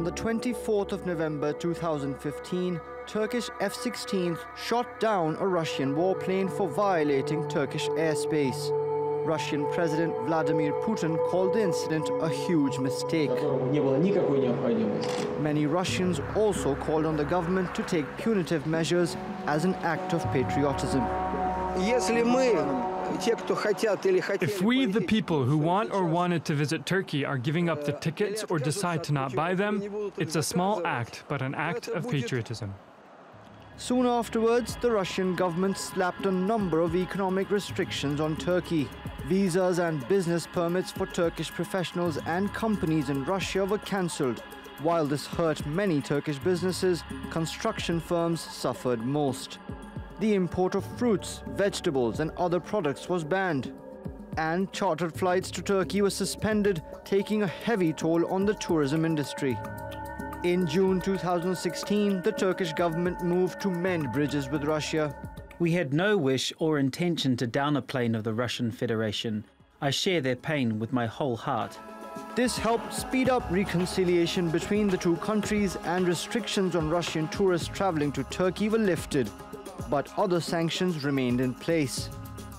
the 24th of November 2015, Turkish F-16s shot down a Russian warplane for violating Turkish airspace. Russian President Vladimir Putin called the incident a huge mistake. Many Russians also called on the government to take punitive measures as an act of patriotism. If we, the people who want or wanted to visit Turkey, are giving up the tickets or decide to not buy them, it's a small act, but an act of patriotism. Soon afterwards, the Russian government slapped a number of economic restrictions on Turkey. Visas and business permits for Turkish professionals and companies in Russia were cancelled. While this hurt many Turkish businesses, construction firms suffered most. The import of fruits, vegetables and other products was banned. And chartered flights to Turkey were suspended, taking a heavy toll on the tourism industry. In June 2016, the Turkish government moved to mend bridges with Russia. We had no wish or intention to down a plane of the Russian Federation. I share their pain with my whole heart. This helped speed up reconciliation between the two countries, and restrictions on Russian tourists traveling to Turkey were lifted. But other sanctions remained in place.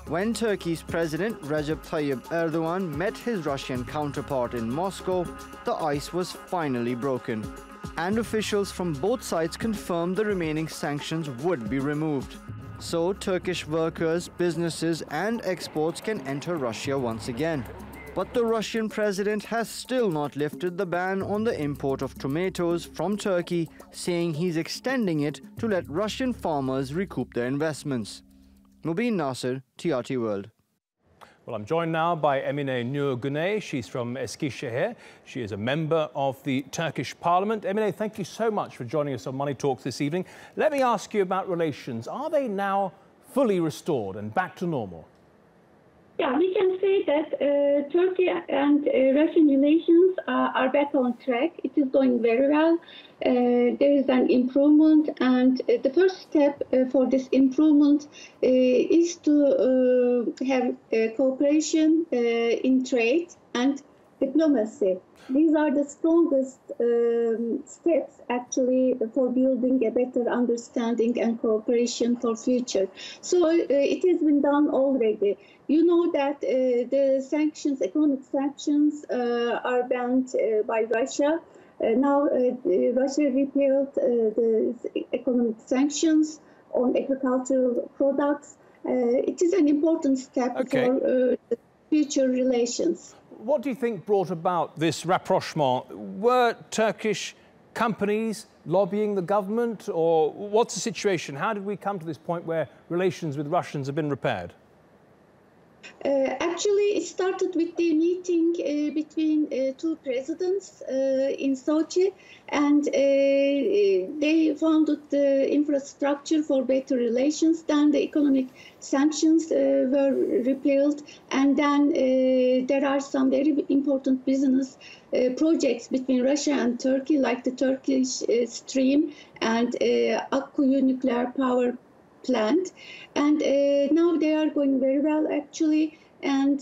When Turkey's President Recep Tayyip Erdogan met his Russian counterpart in Moscow, the ice was finally broken. And officials from both sides confirmed the remaining sanctions would be removed. So Turkish workers, businesses and exports can enter Russia once again. But the Russian president has still not lifted the ban on the import of tomatoes from Turkey, saying he's extending it to let Russian farmers recoup their investments. Mobin Nassir, TRT World. Well, I'm joined now by Emine Nur Gunay. She's from Eskişehir. She is a member of the Turkish Parliament. Emine, thank you so much for joining us on Money Talks this evening. Let me ask you about relations. Are they now fully restored and back to normal? Yeah, we can say that Turkey and Russian relations are back on track. It is going very well. There is an improvement, and the first step for this improvement is to have cooperation in trade and diplomacy. These are the strongest steps actually for building a better understanding and cooperation for future. So it has been done already. You know that the sanctions, economic sanctions, are banned by Russia. Now Russia repealed the economic sanctions on agricultural products. It is an important step for future relations. What do you think brought about this rapprochement? Were Turkish companies lobbying the government, or what's the situation? How did we come to this point where relations with Russians have been repaired? Actually, it started with the meeting between two presidents in Sochi, and they founded the infrastructure for better relations. Then the economic sanctions were repealed, and then there are some very important business projects between Russia and Turkey, like the Turkish Stream and Akkuyu nuclear power plant, and now they are going very well actually. And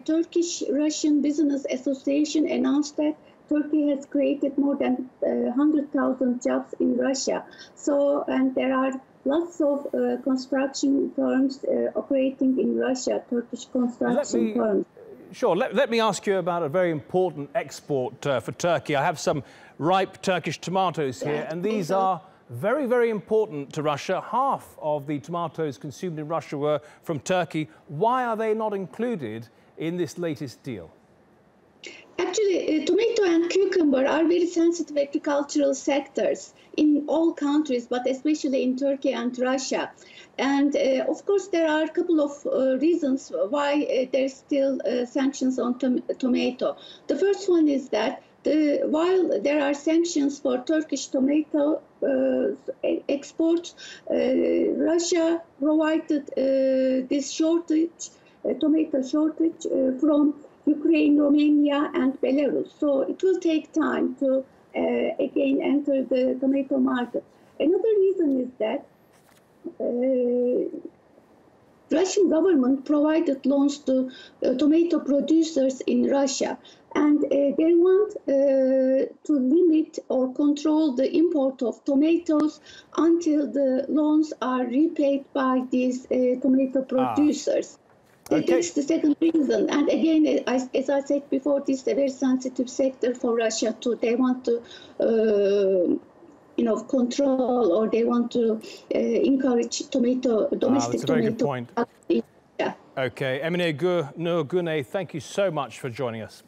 Turkish-Russian Business Association announced that Turkey has created more than 100,000 jobs in Russia. So, and there are lots of construction firms operating in Russia, Turkish construction firms. Sure, let me ask you about a very important export for Turkey. I have some ripe Turkish tomatoes here, and these are very, very important to Russia. Half of the tomatoes consumed in Russia were from Turkey. Why are they not included in this latest deal? Actually, tomato and cucumber are very sensitive agricultural sectors in all countries, but especially in Turkey and Russia. And of course, there are a couple of reasons why there's still sanctions on tomato. The first one is that while there are sanctions for Turkish tomato exports, Russia provided this shortage, tomato shortage from Ukraine, Romania, and Belarus. So it will take time to again enter the tomato market. Another reason is that Russian government provided loans to tomato producers in Russia, and they want to limit or control the import of tomatoes until the loans are repaid by these tomato producers. Okay. That's the second reason. And again, as I said before, this is a very sensitive sector for Russia too. They want to control, or they want to encourage domestic tomato. That's a very good point. Yeah. Okay, Emine Nur Gunay, thank you so much for joining us.